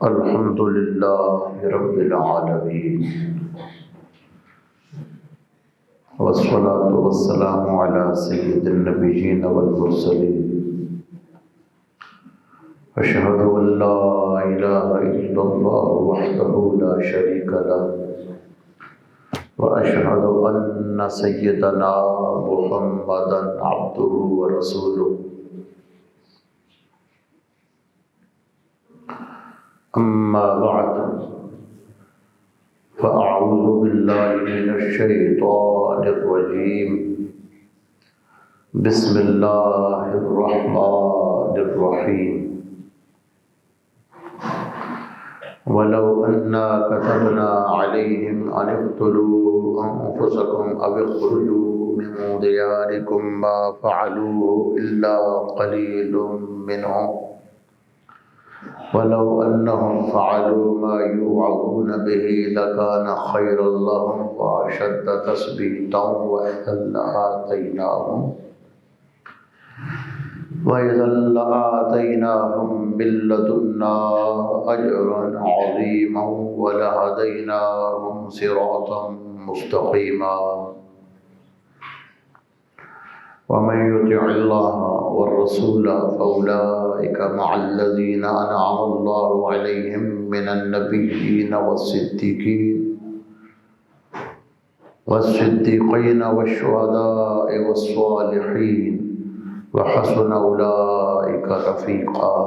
الحمد لله رب العالمين والصلاة والسلام على سيد النبيين والمرسلين أشهد أن لا إله إلا الله وحده لا شريك له وأشهد أن سيدنا محمدا عبده ورسوله أما بعد فأعوذ بالله من الشيطان الرجيم بسم الله الرحمن الرحيم ولو أنا كتبنا عليهم أن اقتلوا أنفسكم أو اخرجوا من دياركم ما فعلوه إلا قليل منهم ولو أنهم فعلوا ما يوعظون به لكان خيرا لهم وأشد تثبيتا وإذا لآتيناهم من لدنا أجرا عظيما ولهديناهم صراطا مستقيما ومن يطع الله والرسول فأولئك مع الذين أنعم الله عليهم من النبيين والصديقين والشهداء والصالحين وحسن أولئك رفيقا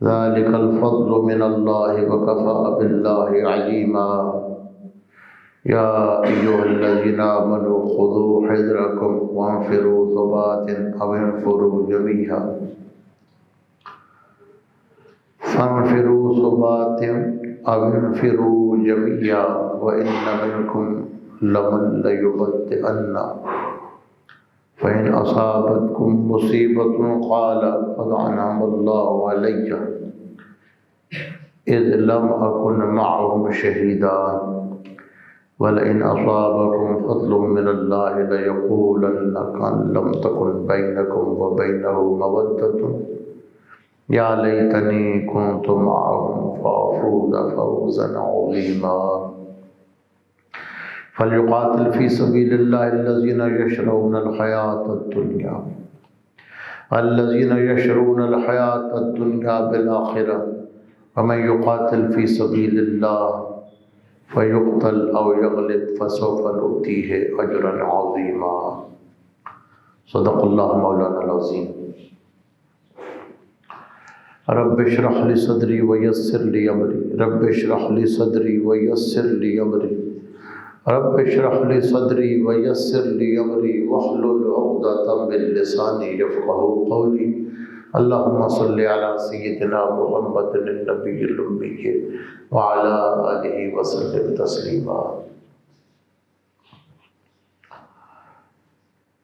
ذلك الفضل من الله وكفى بالله عليما يا أيها الذين آمنوا خذوا حذركم وانفروا ثبات أو انفروا جميعا فانفروا ثبات أو انفروا جميعا وإن منكم لمن ليبطئن فإن أصابتكم مصيبة قال قد أنعم الله علي إذ لم أكن معهم شهيدا ولئن أصابكم فضل من الله ليقولن كأن لم تكن بينكم وبينه مودة يا ليتني كنت معهم فأفوز فوزا عظيما فليقاتل في سبيل الله الذين يشرون الحياة الدنيا بالآخرة ومن يقاتل في سبيل الله فيقتل أو يغلب فسوف نؤتيه أجرا عظيما صدق الله مولانا العظيم رب اشرح لي صدري ويسر لي أمري رب اشرح لي صدري ويسر لي أمري رب اشرح لي صدري ويسر لي أمري واحلل عقدة من لساني يفقهوا قولي اللهم صل على سيدنا محمد النبي الأمي وعلى آله وسلم تسلیما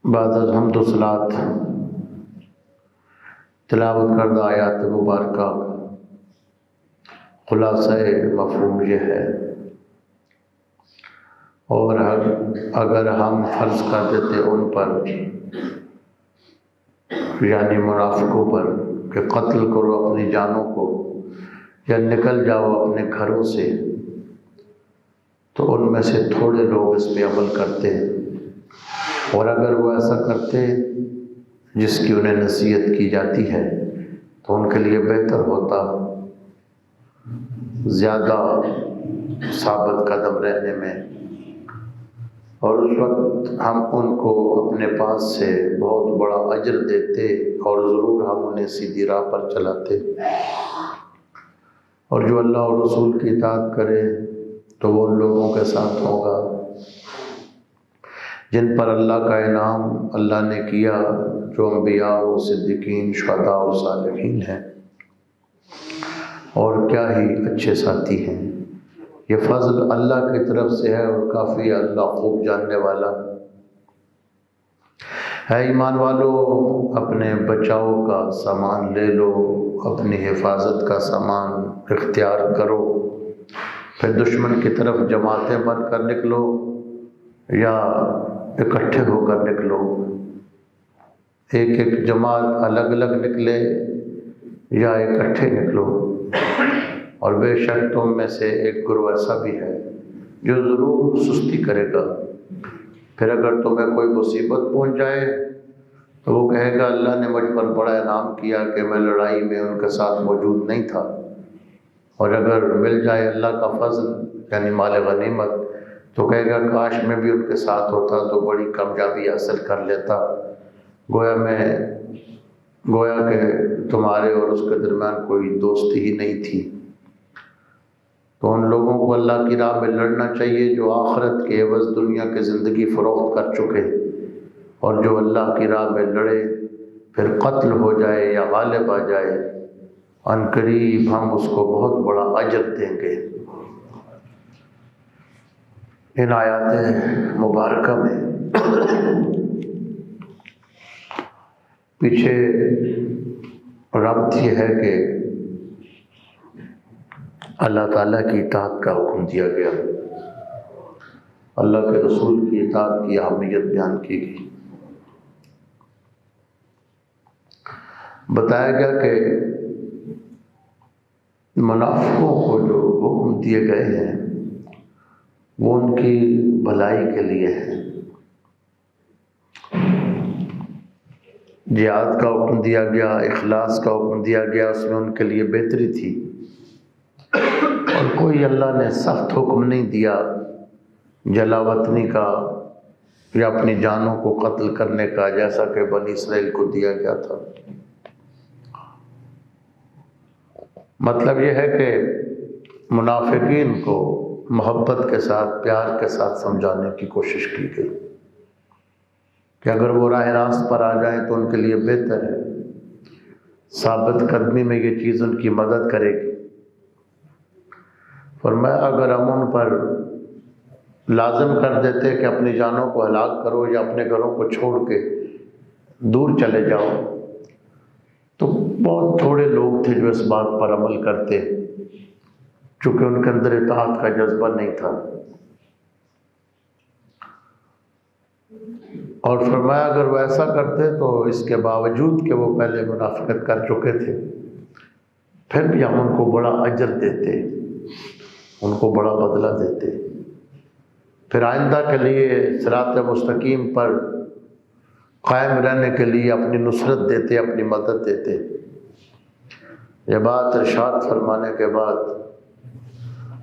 بعد از حمد و صلات تلاوت کردہ آیات مبارکہ خلاصہ مفہوم یہ ہے، اور اگر ہم فرض کر دیتے ان پر یعنی منافقوں پر کہ قتل کرو اپنی جانوں کو یا نکل جاؤ اپنے گھروں سے، تو ان میں سے تھوڑے لوگ اس پہ عمل کرتے، اور اگر وہ ایسا کرتے جس کی انہیں نصیحت کی جاتی ہے تو ان کے لیے بہتر ہوتا، زیادہ ثابت قدم رہنے میں، اور اس وقت ہم ان کو اپنے پاس سے بہت بڑا اجر دیتے اور ضرور ہم انہیں سیدھی راہ پر چلاتے، اور جو اللہ اور رسول کی اطاعت کرے تو وہ ان لوگوں کے ساتھ ہوگا جن پر اللہ کا انعام اللہ نے کیا، جو انبیاء و صدیقین شہداء اور صالحین ہیں، اور کیا ہی اچھے ساتھی ہیں۔ یہ فضل اللہ کی طرف سے ہے اور کافی ہے، اللہ خوب جاننے والا ہے۔ ایمان والو، اپنے بچاؤ کا سامان لے لو، اپنی حفاظت کا سامان اختیار کرو، پھر دشمن کی طرف جماعتیں بن کر نکلو یا اکٹھے ہو کر نکلو۔ ایک ایک جماعت الگ الگ نکلے یا اکٹھے نکلو، اور بے شک تم میں سے ایک گروہ ایسا بھی ہے جو ضرور سستی کرے گا، پھر اگر تمہیں کوئی مصیبت پہنچ جائے تو وہ کہے گا اللہ نے مجھ پر بڑا انعام کیا کہ میں لڑائی میں ان کے ساتھ موجود نہیں تھا، اور اگر مل جائے اللہ کا فضل یعنی مال غنیمت تو کہے گا کاش میں بھی ان کے ساتھ ہوتا تو بڑی کامیابی حاصل کر لیتا، گویا کہ تمہارے اور اس کے درمیان کوئی دوستی ہی نہیں تھی۔ تو ان لوگوں کو اللہ کی راہ میں لڑنا چاہیے جو آخرت کے عوض دنیا کی زندگی فروخت کر چکے، اور جو اللہ کی راہ میں لڑے پھر قتل ہو جائے یا غالب آ جائے، ان قریب ہم اس کو بہت بڑا اجر دیں گے۔ ان آیات مبارکہ میں پیچھے ربط یہ ہے کہ اللہ تعالیٰ کی اطاعت کا حکم دیا گیا، اللہ کے رسول کی اطاعت کی اہمیت بیان کی گئی، بتایا گیا کہ منافقوں کو جو حکم دیے گئے ہیں وہ ان کی بھلائی کے لیے ہے۔ جہاد کا حکم دیا گیا، اخلاص کا حکم دیا گیا، اس میں ان کے لیے بہتری تھی، اور کوئی اللہ نے سخت حکم نہیں دیا جلا وطنی کا یا اپنی جانوں کو قتل کرنے کا، جیسا کہ بنی اسرائیل کو دیا گیا تھا۔ مطلب یہ ہے کہ منافقین کو محبت کے ساتھ، پیار کے ساتھ سمجھانے کی کوشش کی گئی کہ اگر وہ راہ راست پر آ جائیں تو ان کے لیے بہتر ہے، ثابت قدمی میں یہ چیز ان کی مدد کرے گی۔ فرمایا اگر ہم ان پر لازم کر دیتے کہ اپنی جانوں کو ہلاک کرو یا اپنے گھروں کو چھوڑ کے دور چلے جاؤ، تو بہت تھوڑے لوگ تھے جو اس بات پر عمل کرتے، چونکہ ان کے اندر اطاعت کا جذبہ نہیں تھا۔ اور فرمایا اگر وہ ایسا کرتے تو اس کے باوجود کہ وہ پہلے منافقت کر چکے تھے پھر بھی ہم ان کو بڑا اجر دیتے، ان کو بڑا بدلہ دیتے، پھر آئندہ کے لیے صراط مستقیم پر قائم رہنے کے لیے اپنی نصرت دیتے، اپنی مدد دیتے۔ یہ بات ارشاد فرمانے کے بعد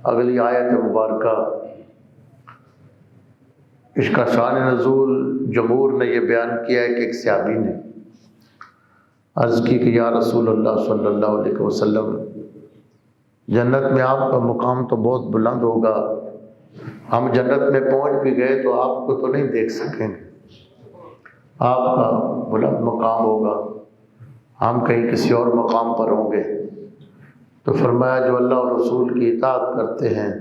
اگلی آیت مبارکہ، اس کا شان نزول جمہور نے یہ بیان کیا ہے کہ ایک صحابی نے عرض کی کہ یا رسول اللہ صلی اللہ علیہ وسلم، جنت میں آپ کا مقام تو بہت بلند ہوگا، ہم جنت میں پہنچ بھی گئے تو آپ کو تو نہیں دیکھ سکیں گے، آپ کا بلند مقام ہوگا، ہم کہیں کسی اور مقام پر ہوں گے۔ تو فرمایا جو اللہ اور رسول کی اطاعت کرتے ہیں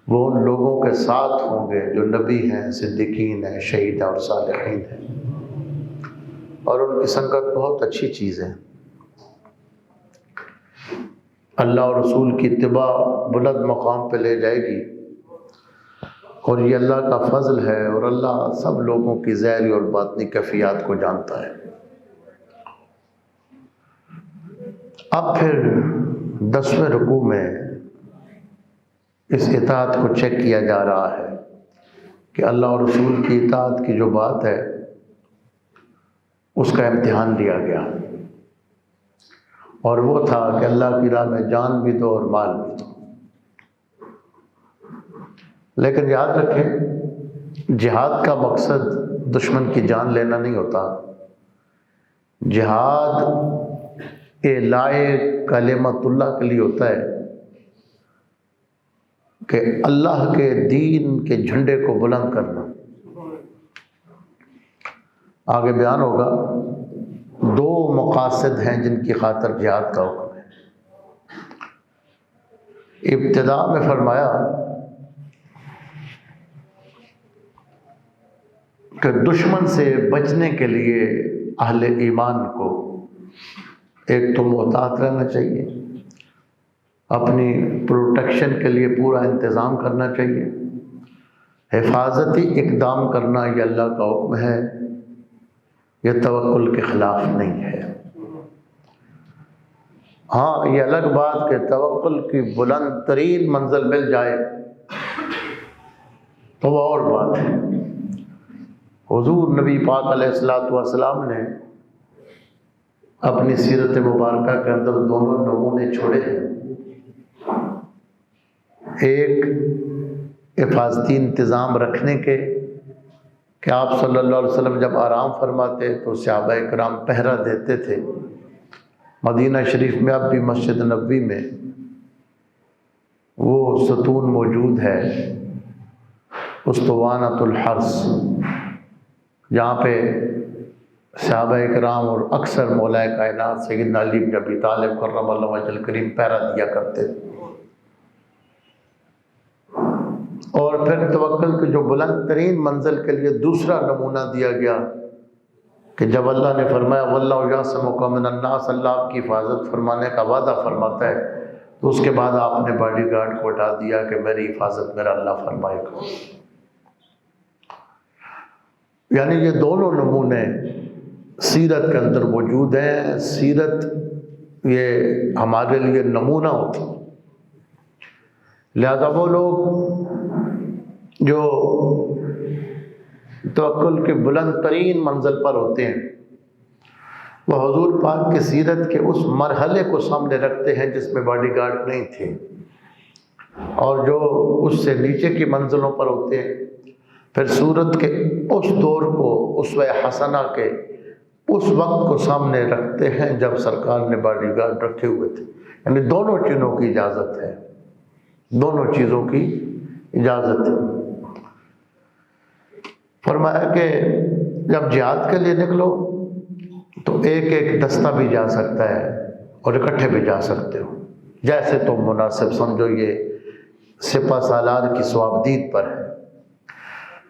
وہ ان لوگوں کے ساتھ ہوں گے جو نبی ہیں، صدیقین ہیں، شہید ہیں اور صالحین ہیں، اور ان کی سنگت بہت اچھی چیز ہے۔ اللہ اور رسول کی اتباع بلند مقام پہ لے جائے گی، اور یہ اللہ کا فضل ہے، اور اللہ سب لوگوں کی ظاہری اور باطنی کیفیات کو جانتا ہے۔ اب پھر 10ویں رکوع میں اس اطاعت کو چیک کیا جا رہا ہے کہ اللہ اور رسول کی اطاعت کی جو بات ہے اس کا امتحان لیا گیا، اور وہ تھا کہ اللہ کی راہ میں جان بھی دو اور مال بھی دو۔ لیکن یاد رکھیں جہاد کا مقصد دشمن کی جان لینا نہیں ہوتا، جہاد اعلائے کلمت اللہ کے لیے ہوتا ہے کہ اللہ کے دین کے جھنڈے کو بلند کرنا۔ آگے بیان ہوگا، 2 مقاصد ہیں جن کی خاطر جہاد کا حکم ہے۔ ابتدا میں فرمایا کہ دشمن سے بچنے کے لیے اہل ایمان کو ایک تو محتاط رہنا چاہیے، اپنی پروٹیکشن کے لیے پورا انتظام کرنا چاہیے، حفاظتی اقدام کرنا یہ اللہ کا حکم ہے، یہ توکل کے خلاف نہیں ہے۔ ہاں یہ الگ بات کہ توکل کی بلند ترین منزل مل جائے تو وہ اور بات ہے۔ حضور نبی پاک علیہ الصلوۃ والسلام نے اپنی سیرت مبارکہ کے اندر دونوں نمونے چھوڑے ہیں۔ ایک حفاظتی انتظام رکھنے کے کہ آپ صلی اللہ علیہ وسلم جب آرام فرماتے تو صحابہ کرام پہرا دیتے تھے۔ مدینہ شریف میں اب بھی مسجد نبوی میں وہ ستون موجود ہے، اسطوانۃ الحرس، جہاں پہ صحابہ کرام اور اکثر مولا کائنات سیدنا علی بن ابی طالب کرم اللہ وجہہ الکریم پہرا دیا کرتے تھے۔ اور پھر توکل کی جو بلند ترین منزل کے لیے دوسرا نمونہ دیا گیا کہ جب اللہ نے فرمایا وَاللَّهُ يَعْصِمُكَ مِنَ النَّاسِ، اللہ آپ کی حفاظت فرمانے کا وعدہ فرماتا ہے، تو اس کے بعد آپ نے باڈی گارڈ کو ہٹا دیا کہ میری حفاظت میرا اللہ فرمائے گا۔ یعنی یہ دونوں نمونے سیرت کے اندر موجود ہیں۔ سیرت یہ ہمارے لیے نمونہ ہوتی، لہذا وہ لوگ جو توکل کے بلند ترین منزل پر ہوتے ہیں وہ حضور پاک کی سیرت کے اس مرحلے کو سامنے رکھتے ہیں جس میں باڈی گارڈ نہیں تھے، اور جو اس سے نیچے کی منزلوں پر ہوتے ہیں پھر سورت کے اس دور کو اسوہ حسنہ کے اس وقت کو سامنے رکھتے ہیں جب سرکار نے باڈی گارڈ رکھے ہوئے تھے۔ یعنی دونوں چیزوں کی اجازت ہے، دونوں چیزوں کی اجازت ہے۔ فرمایا کہ جب جہاد کے لیے نکلو تو ایک ایک دستہ بھی جا سکتا ہے اور اکٹھے بھی جا سکتے ہو، جیسے تم مناسب سمجھو، یہ سپہ سالار کی صوابدید پر ہے۔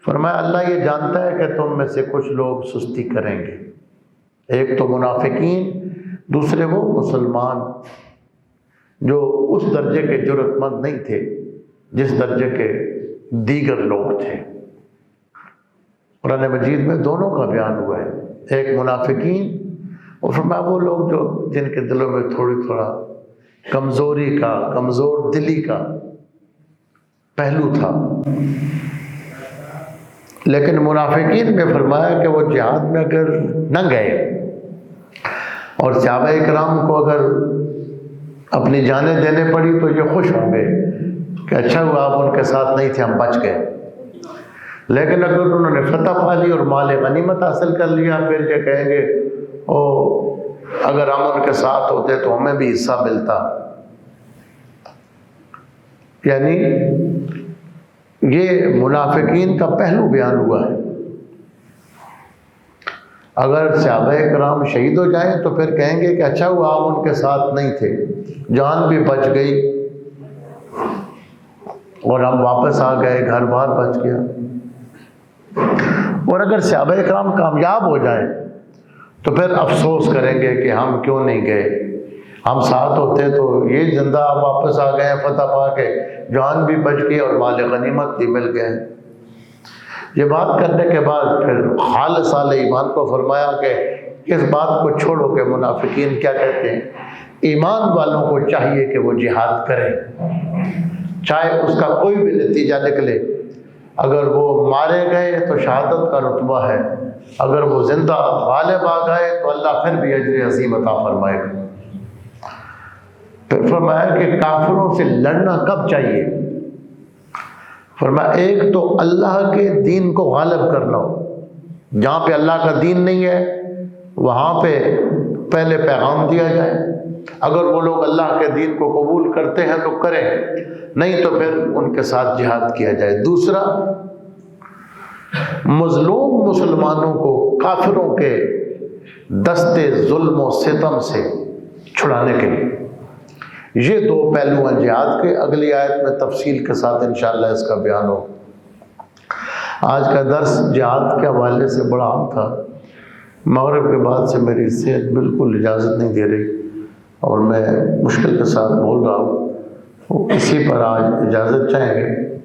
فرمایا اللہ یہ جانتا ہے کہ تم میں سے کچھ لوگ سستی کریں گے، ایک تو منافقین، دوسرے وہ مسلمان جو اس درجے کے جرأت مند نہیں تھے جس درجے کے دیگر لوگ تھے۔ قرآن مجید میں دونوں کا بیان ہوا ہے، ایک منافقین اور فرمایا وہ لوگ جو جن کے دلوں میں تھوڑا کمزوری کا، کمزور دلی کا پہلو تھا۔ لیکن منافقین میں فرمایا کہ وہ جہاد میں اگر نہ گئے اور صحابہ کرام کو اگر اپنی جانیں دینے پڑی تو یہ خوش ہوں گے کہ اچھا ہوا آپ ان کے ساتھ نہیں تھے، ہم بچ گئے۔ لیکن اگر انہوں نے فتح پا لی اور مال غنیمت حاصل کر لیا پھر یہ کہیں گے او اگر ہم ان کے ساتھ ہوتے تو ہمیں بھی حصہ ملتا۔ یعنی یہ منافقین کا پہلو بیان ہوا ہے۔ اگر صحابہ کرام شہید ہو جائیں تو پھر کہیں گے کہ اچھا ہوا ہم ان کے ساتھ نہیں تھے، جان بھی بچ گئی اور ہم واپس آ گئے، گھر بار بچ گیا۔ اور اگر صحابہ کرام کامیاب ہو جائیں تو پھر افسوس کریں گے کہ ہم کیوں نہیں گئے، ہم ساتھ ہوتے تو یہ زندہ آپ واپس آ گئے فتح پا کے، جان بھی بچ گئی اور مال غنیمت بھی مل گئے۔ یہ بات کرنے کے بعد پھر خالص اہل ایمان کو فرمایا کہ اس بات کو چھوڑو کہ منافقین کیا کہتے ہیں۔ ایمان والوں کو چاہیے کہ وہ جہاد کریں، چاہے اس کا کوئی بھی نتیجہ نکلے۔ اگر وہ مارے گئے تو شہادت کا رتبہ ہے، اگر وہ زندہ غالب آ گئے تو اللہ پھر بھی اجر عظیم عطا فرمائے گا۔ پھر فرمایا کہ کافروں سے لڑنا کب چاہیے؟ فرمایا ایک تو اللہ کے دین کو غالب کرنا ہو، جہاں پہ اللہ کا دین نہیں ہے وہاں پہ پہلے پیغام دیا جائے، اگر وہ لوگ اللہ کے دین کو قبول کرتے ہیں تو کریں، نہیں تو پھر ان کے ساتھ جہاد کیا جائے۔ دوسرا، مظلوم مسلمانوں کو کافروں کے دستے ظلم و ستم سے چھڑانے کے لیے، یہ دو پہلو ہیں جہاد کے۔ اگلی آیت میں تفصیل کے ساتھ انشاءاللہ اس کا بیان ہو۔ آج کا درس جہاد کے حوالے سے بڑا عام تھا، مغرب کے بعد سے میری صحت بالکل اجازت نہیں دے رہی اور میں مشکل کے ساتھ بول رہا ہوں، اسی پر آج اجازت چاہیں گے۔